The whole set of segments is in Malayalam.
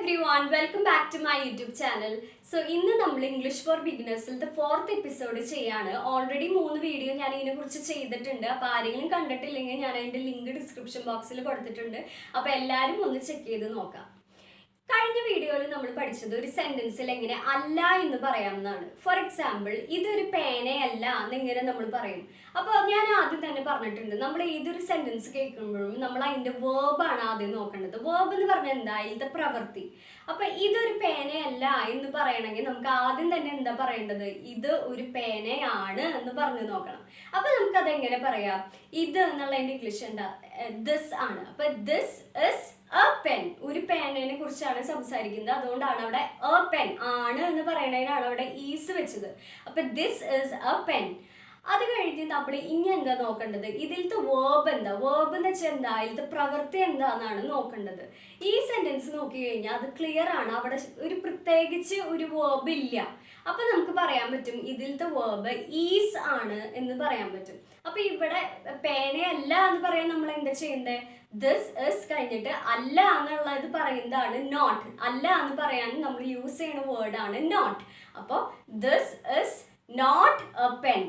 everyone, welcome back to my YouTube channel. So, ഇന്ന് നമ്മൾ ഇംഗ്ലീഷ് ഫോർ ബിഗിനേഴ്സിന്റെ 4th എപ്പിസോഡ് ചെയ്യാണ്. ഓൾറെഡി 3 വീഡിയോ ഞാൻ ഇതിനെക്കുറിച്ച് ചെയ്തിട്ടുണ്ട്. അപ്പോൾ ആരെങ്കിലും കണ്ടിട്ടില്ലെങ്കിൽ ഞാൻ അതിന്റെ ലിങ്ക് ഡിസ്ക്രിപ്ഷൻ ബോക്സിൽ കൊടുത്തിട്ടുണ്ട്. അപ്പോൾ എല്ലാവരും ഒന്ന് ചെക്ക് ചെയ്ത് നോക്കാം. കഴിഞ്ഞ വീഡിയോയിൽ നമ്മൾ പഠിച്ചത് ഒരു സെന്റൻസിൽ എങ്ങനെ അല്ല എന്ന് പറയാമെന്നാണ്. ഫോർ എക്സാമ്പിൾ, ഇതൊരു പേനയല്ല എന്നിങ്ങനെ നമ്മൾ പറയും. അപ്പോൾ ഞാൻ ആദ്യം തന്നെ പറഞ്ഞിട്ടുണ്ട്, നമ്മൾ ഏതൊരു സെന്റൻസ് കേൾക്കുമ്പോഴും നമ്മൾ അതിന്റെ വേർബാണ് ആദ്യം നോക്കേണ്ടത്. വേർബ് എന്ന് പറഞ്ഞാൽ എന്താ? ഇതിന്റെ പ്രവൃത്തി. അപ്പൊ ഇതൊരു പേനയല്ല എന്ന് പറയണമെങ്കിൽ നമുക്ക് ആദ്യം തന്നെ എന്താ പറയേണ്ടത്? ഇത് ഒരു പേനയാണ് എന്ന് പറഞ്ഞു നോക്കണം. അപ്പൊ നമുക്ക് അതെങ്ങനെ പറയാം? ഇത് എന്നുള്ളതിന്റെ ഇംഗ്ലീഷ് എന്താ? ദിസ് ആണ്. അപ്പൊ ദിസ് ഇസ് എ പെൻ. ഒരു പേനയെ കുറിച്ചാണ് സംസാരിക്കുന്നത്, അതുകൊണ്ടാണ് അവിടെ എ പെൻ ആണ് എന്ന് പറയുന്നതിനാണ് അവിടെ ഈസ് വെച്ചത്. അപ്പൊ ദിസ് ഇസ് എ പെൻ. അത് കഴിഞ്ഞ് നമ്മൾ ഇനി എന്താ നോക്കേണ്ടത്? ഇതിലത്തെ വേർബ് എന്താ? വേർബ് എന്ന് വെച്ചാൽ എന്താ? ഇതിലത്തെ പ്രവൃത്തി എന്താന്നാണ് നോക്കേണ്ടത്. ഈ സെന്റൻസ് നോക്കി കഴിഞ്ഞാൽ അത് ക്ലിയർ ആണ്. അവിടെ ഒരു പ്രത്യേകിച്ച് ഒരു വേർബ് ഇല്ല. അപ്പൊ നമുക്ക് പറയാൻ പറ്റും ഇതിലത്തെ വേർബ് ഈസ് ആണ് എന്ന് പറയാൻ പറ്റും. അപ്പൊ ഇവിടെ പേനയല്ല എന്ന് പറയാൻ നമ്മൾ എന്താ ചെയ്യേണ്ടത്? ദിസ് ഇസ് കഴിഞ്ഞിട്ട് അല്ല എന്നുള്ളത് പറയുന്നതാണ് നോട്ട്. അല്ല എന്ന് പറയാൻ നമ്മൾ യൂസ് ചെയ്യുന്ന വേർഡാണ് നോട്ട്. അപ്പോൾ this is not a pen.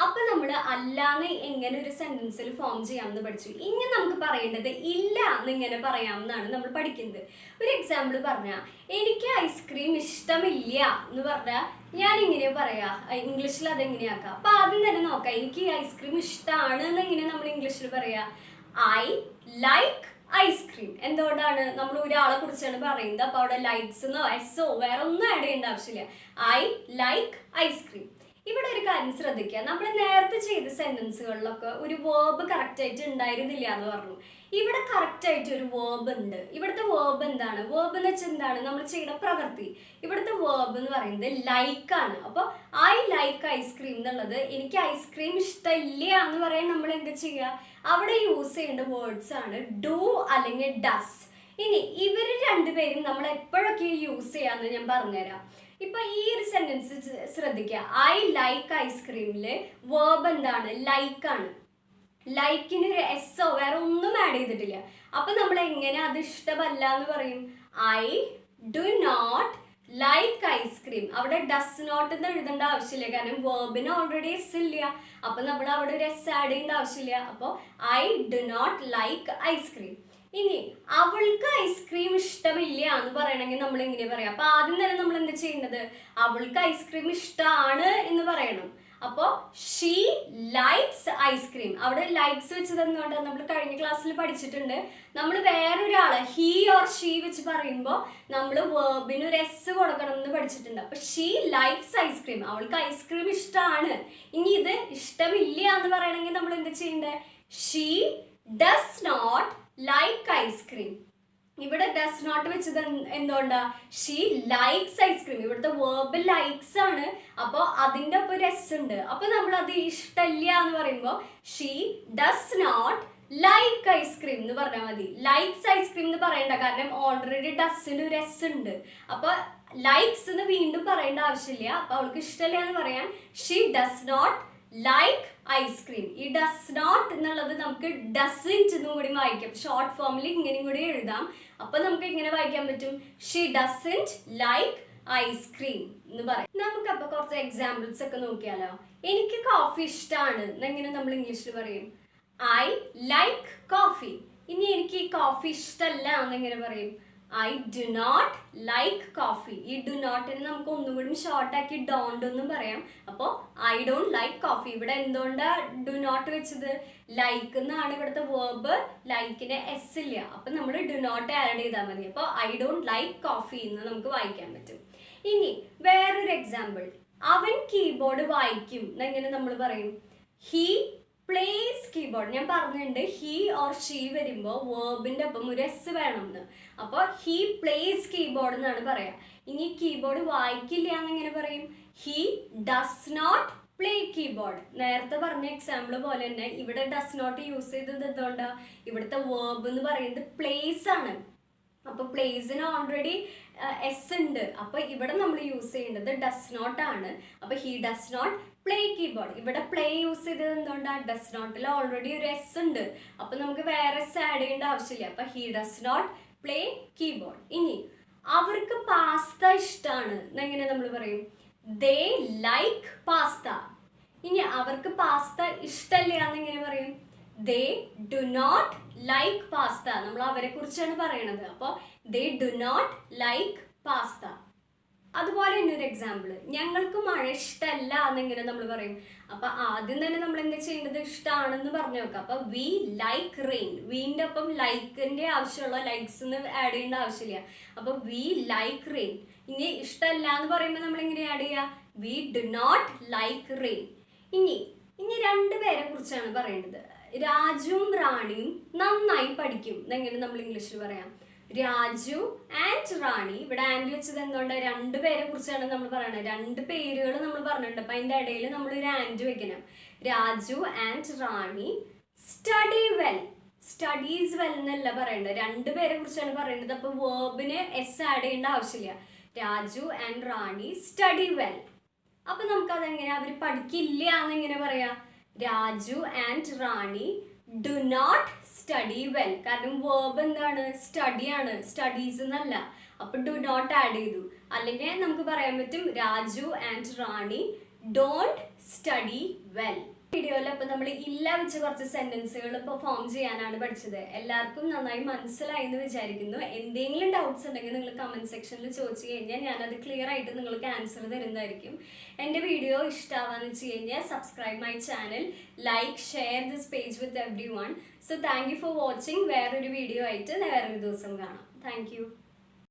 അപ്പൊ നമ്മൾ അല്ലാന്ന് എങ്ങനെ ഒരു സെന്റൻസിൽ ഫോം ചെയ്യാമെന്ന് പഠിച്ചു. ഇനി നമുക്ക് പറയേണ്ടത് ഇല്ല എന്നിങ്ങനെ പറയാമെന്നാണ് നമ്മൾ പഠിക്കുന്നത്. ഒരു എക്സാമ്പിൾ പറഞ്ഞാൽ, എനിക്ക് ഐസ്ക്രീം ഇഷ്ടമില്ല എന്ന് പറഞ്ഞാൽ ഞാൻ ഇങ്ങനെ പറയാ. ഇംഗ്ലീഷിൽ അതെങ്ങനെയാക്കാം? അപ്പൊ ആദ്യം തന്നെ നോക്കാം, എനിക്ക് ഐസ്ക്രീം ഇഷ്ടമാണ് എന്നെങ്ങനെ നമ്മൾ ഇംഗ്ലീഷിൽ പറയാ? I like ice cream. എന്തുകൊണ്ടാണ്? നമ്മൾ ഒരാളെ കുറിച്ചാണ് പറയുന്നത്. അപ്പൊ അവിടെ ലൈക്സോ എസ്സോ വേറെ ഒന്നും ആഡ് ചെയ്യേണ്ട ആവശ്യമില്ല. I like ice cream. ഇവിടെ ഒരു കാര്യം ശ്രദ്ധിക്കുക, നമ്മൾ നേരത്തെ ചെയ്ത സെന്റൻസുകളിലൊക്കെ ഒരു വേർബ് കറക്റ്റ് ആയിട്ട് ഉണ്ടായിരുന്നില്ല എന്ന് പറഞ്ഞു. ഇവിടെ കറക്റ്റ് ആയിട്ട് ഒരു വേർബ് ഉണ്ട്. ഇവിടുത്തെ വേർബ് എന്താണ്? വേർബ് എന്ന് വെച്ചാൽ എന്താണ്? നമ്മൾ ചെയ്യുന്ന പ്രവൃത്തി. ഇവിടുത്തെ വേർബ് എന്ന് പറയുന്നത് ലൈക്ക് ആണ്. അപ്പോൾ ഐ ലൈക്ക് ഐസ്ക്രീം എന്നുള്ളത് എനിക്ക് ഐസ്ക്രീം ഇഷ്ടമില്ല എന്ന് പറയാൻ നമ്മൾ എന്താ ചെയ്യുക? അവിടെ യൂസ് ചെയ്യേണ്ട വേർഡ്സ് ആണ് ഡു അല്ലെങ്കിൽ ഡസ്. ഇനി ഇവര് രണ്ടുപേരും നമ്മൾ എപ്പോഴൊക്കെ യൂസ് ചെയ്യാന്ന് ഞാൻ പറഞ്ഞുതരാം. ഇപ്പൊ ഈ ഒരു സെന്റൻസ് ശ്രദ്ധിക്കുക. ഐ ലൈക്ക് ഐസ്ക്രീമില് വേർബ് എന്താണ്? ലൈക്ക് ആണ്. ലൈക്കിന് ഒരു എസ്സോ വേറെ ഒന്നും ആഡ് ചെയ്തിട്ടില്ല. അപ്പൊ നമ്മൾ എങ്ങനെ അത് ഇഷ്ടമല്ല എന്ന് പറയും? I do not like ice cream. അവിടെ ഡസ് നോട്ട് എന്ന് എഴുതേണ്ട ആവശ്യമില്ല, കാരണം വേർബിന് ഓൾറെഡി എസ് ഇല്ല. അപ്പൊ നമ്മൾ അവിടെ ഒരു എസ് ആഡ് ചെയ്യേണ്ട ആവശ്യമില്ല. അപ്പോൾ I do not like ice cream. ഇനി അവൾക്ക് ഐസ്ക്രീം ഇഷ്ടമില്ല എന്ന് പറയണമെങ്കിൽ നമ്മൾ എങ്ങനെ പറയാം? അപ്പൊ ആദ്യം തന്നെ നമ്മൾ എന്താ ചെയ്യുന്നത്? അവൾക്ക് ഐസ്ക്രീം ഇഷ്ടമാണ് എന്ന് പറയണം. അപ്പോൾ ഷീ ലൈക്സ് ഐസ്ക്രീം. അവിടെ ലൈക്സ് വെച്ചത് എന്തുകൊണ്ടാണ്? നമ്മൾ കഴിഞ്ഞ ക്ലാസ്സിൽ പഠിച്ചിട്ടുണ്ട്. നമ്മൾ വേറൊരാളെ ഹീ ഓർ ഷീ വെച്ച് പറയുമ്പോൾ നമ്മൾ വേർബിന് ഒരു എസ് കൊടുക്കണം എന്ന് പഠിച്ചിട്ടുണ്ട്. അപ്പൊ ഷീ ലൈക്സ് ഐസ്ക്രീം. അവൾക്ക് ഐസ്ക്രീം ഇഷ്ടമാണ്. ഇനി ഇത് ഇഷ്ടമില്ല എന്ന് പറയണമെങ്കിൽ നമ്മൾ എന്താ ചെയ്യേണ്ടത്? She does not like ice cream. ഇവിടെ ഡസ് നോട്ട് വെച്ചത് എന്തുകൊണ്ടാ? She likes ice cream. ഇവിടുത്തെ വേർബ് ലൈക്സ് ആണ്. അപ്പോൾ അതിൻ്റെ ഒപ്പം ഒരു എസ് ഉണ്ട്. അപ്പൊ നമ്മൾ അത് ഇഷ്ടമില്ല എന്ന് പറയുമ്പോൾ she does not like ice cream എന്ന് പറഞ്ഞാൽ മതി. ലൈക്സ് ഐസ്ക്രീം എന്ന് പറയണ്ട, കാരണം ഓൾറെഡി ഡസിന് ഒരു എസ് ഉണ്ട്. അപ്പൊ ലൈക്സ് എന്ന് വീണ്ടും പറയേണ്ട ആവശ്യമില്ല. അപ്പൊ അവൾക്ക് ഇഷ്ടമില്ല എന്ന് പറയാൻ she does not like ice cream. ഈ ഡസ് നോട്ട് എന്നുള്ളത് നമുക്ക് ഡസൻറ്റ് എന്നും കൂടി വായിക്കാം. ഷോർട്ട് ഫോമിൽ ഇങ്ങനെയും കൂടി എഴുതാം. അപ്പൊ നമുക്ക് എങ്ങനെ വായിക്കാൻ പറ്റും? ഷീ ഡസൻറ്റ് ലൈക്ക് ഐസ്ക്രീം എന്ന് പറയാം. നമുക്കപ്പൊ കുറച്ച് എക്സാമ്പിൾസ് ഒക്കെ നോക്കിയാലോ. എനിക്ക് കോഫി ഇഷ്ടമാണ് എന്നെങ്ങനെ നമ്മൾ ഇംഗ്ലീഷിൽ പറയും? I like coffee. ഇനി എനിക്ക് ഈ കോഫി ഇഷ്ടമല്ല എന്നെങ്ങനെ പറയും? I do not like coffee. ഈ ഡു നോട്ടിന് നമുക്ക് ഒന്നുകൂടി ഷോർട്ടാക്കി ഡോണ്ട് എന്നും പറയാം. അപ്പോൾ ഐ ഡോണ്ട് ലൈക്ക് കോഫി. ഇവിടെ എന്തുകൊണ്ടാണ് ഡു നോട്ട് വെച്ചത്? ലൈക്ക് എന്നാണ് ഇവിടുത്തെ വേർബ്. ലൈക്കിന് എസ് ഇല്ല. അപ്പൊ നമ്മൾ ഡു നോട്ട് ആഡ് ചെയ്താൽ മതി. അപ്പോൾ ഐ ഡോണ്ട് ലൈക്ക് കോഫി എന്ന് നമുക്ക് വായിക്കാൻ പറ്റും. ഇനി വേറൊരു എക്സാമ്പിൾ, അവൻ കീബോർഡ് വായിക്കും എന്നെങ്ങനെ നമ്മൾ പറയും? He place keyboard. ഞാൻ പറഞ്ഞിട്ടുണ്ട് ഹീ ഓർ ഷീ വരുമ്പോൾ വേർബിന്റെ ഒപ്പം ഒരു എസ് വേണമെന്ന്. അപ്പോൾ ഹീ പ്ലേസ് കീബോർഡ് എന്നാണ് പറയാ. ഇനി കീബോർഡ് വായിക്കില്ല എന്നെങ്ങനെ പറയും? He does not play keyboard. നേരത്തെ പറഞ്ഞ എക്സാമ്പിൾ പോലെ തന്നെ ഇവിടെ ഡസ് നോട്ട് യൂസ് ചെയ്തത് എന്തുകൊണ്ടാ? ഇവിടുത്തെ വേർബ് എന്ന് പറയുന്നത് പ്ലേസ് ആണ്. അപ്പൊ പ്ലേസിന് ഓൾറെഡി എസ് ഉണ്ട്. അപ്പൊ ഇവിടെ നമ്മൾ യൂസ് ചെയ്യേണ്ടത് ഡസ് നോട്ട് ആണ്. അപ്പൊ he does not play keyboard. ഇവിടെ പ്ലേ യൂസ് ചെയ്തത് എന്തുകൊണ്ടാണ്? ഡസ് നോട്ടിൽ ഓൾറെഡി ഒരു എസ് ഉണ്ട്. അപ്പൊ നമുക്ക് വേറെ എസ് ആഡ് ചെയ്യേണ്ട ആവശ്യമില്ല. അപ്പൊ he does not play keyboard. ഇനി അവർക്ക് പാസ്ത ഇഷ്ടമാണ് എന്നെങ്ങനെ നമ്മൾ പറയും? They like pasta. ഇനി അവർക്ക് പാസ്ത ഇഷ്ടമല്ല എന്നെങ്ങനെ പറയും? They do not like pasta. നമ്മൾ അവരെ കുറിച്ചാണ് പറയണത്. അപ്പോൾ they do not like pasta. അതുപോലെ തന്നെ ഒരു എക്സാമ്പിൾ, ഞങ്ങൾക്ക് മഴ ഇഷ്ടമല്ല എന്നെങ്ങനെ നമ്മൾ പറയും? അപ്പൊ ആദ്യം തന്നെ നമ്മൾ എന്താ ചെയ്യേണ്ടത്? ഇഷ്ടമാണെന്ന് പറഞ്ഞു നോക്കാം. അപ്പൊ വി ലൈക്ക് റെയിൻ. വീൻ്റെ ഒപ്പം ലൈക്കിന്റെ ആവശ്യമുള്ള ലൈക്സ് ആഡ് ചെയ്യേണ്ട ആവശ്യമില്ല. അപ്പൊ വി ലൈക്ക് റെയിൻ. ഇനി ഇഷ്ടമല്ല എന്ന് പറയുമ്പോൾ നമ്മൾ എങ്ങനെ ആഡ് ചെയ്യുക? We do not like rain. ഇനി രണ്ട് പേരെ കുറിച്ചാണ് പറയേണ്ടത്. രാജുവും റാണിയും നന്നായി പഠിക്കും എന്നെങ്ങനെ നമ്മൾ ഇംഗ്ലീഷിൽ പറയാം? രാജു ആൻഡ് റാണി. ഇവിടെ ആൻഡ് വെച്ചത് എന്തുകൊണ്ട്? രണ്ട് പേരെ കുറിച്ചാണ് നമ്മൾ പറയണത്. രണ്ട് പേരുകൾ നമ്മൾ പറഞ്ഞിട്ടുണ്ട്. അപ്പൊ അതിന്റെ ഇടയിൽ നമ്മൾ ഒരു ആൻഡ് വെക്കണം. Raju and Rani study well. Studies well എന്നല്ല പറയേണ്ടത്, രണ്ട് പേരെ കുറിച്ചാണ് പറയുന്നത്. അപ്പൊ വേർബിന് എസ് ആഡ് ചെയ്യേണ്ട ആവശ്യമില്ല. Raju and Rani study well. അപ്പൊ നമുക്കതെങ്ങനെ? അവർ പഠിക്കില്ല എന്നെങ്ങനെ പറയാ? Raju and Rani do not study well. കാരണം വേർബ് എന്താണ്? സ്റ്റഡി ആണ്, സ്റ്റഡീസ് എന്നല്ല. അപ്പൊ ഡു നോട്ട് ആഡ് ചെയ്തു. അല്ലെങ്കിൽ നമുക്ക് പറയാൻ പറ്റും Raju and Rani don't study well. വീഡിയോയിൽ അപ്പൊ നമ്മൾ ഇല്ല വെച്ച് കുറച്ച് സെന്റൻസുകൾ ഇപ്പോൾ ഫോം ചെയ്യാനാണ് പഠിച്ചത്. എല്ലാവർക്കും നന്നായി മനസ്സിലായി എന്ന് വിചാരിക്കുന്നു. എന്തെങ്കിലും ഡൗട്ട്സ് ഉണ്ടെങ്കിൽ നിങ്ങൾ കമന്റ് സെക്ഷനിൽ ചോദിച്ചു കഴിഞ്ഞാൽ ഞാനത് ക്ലിയർ ആയിട്ട് നിങ്ങൾക്ക് ആൻസർ തരുന്നതായിരിക്കും. എൻ്റെ വീഡിയോ ഇഷ്ടമാവാന്ന് വെച്ച് കഴിഞ്ഞാൽ subscribe my channel, like, share this page with every one. So thank you for watching. വേറൊരു വീഡിയോ ആയിട്ട് വേറൊരു ദിവസം കാണാം. Thank you.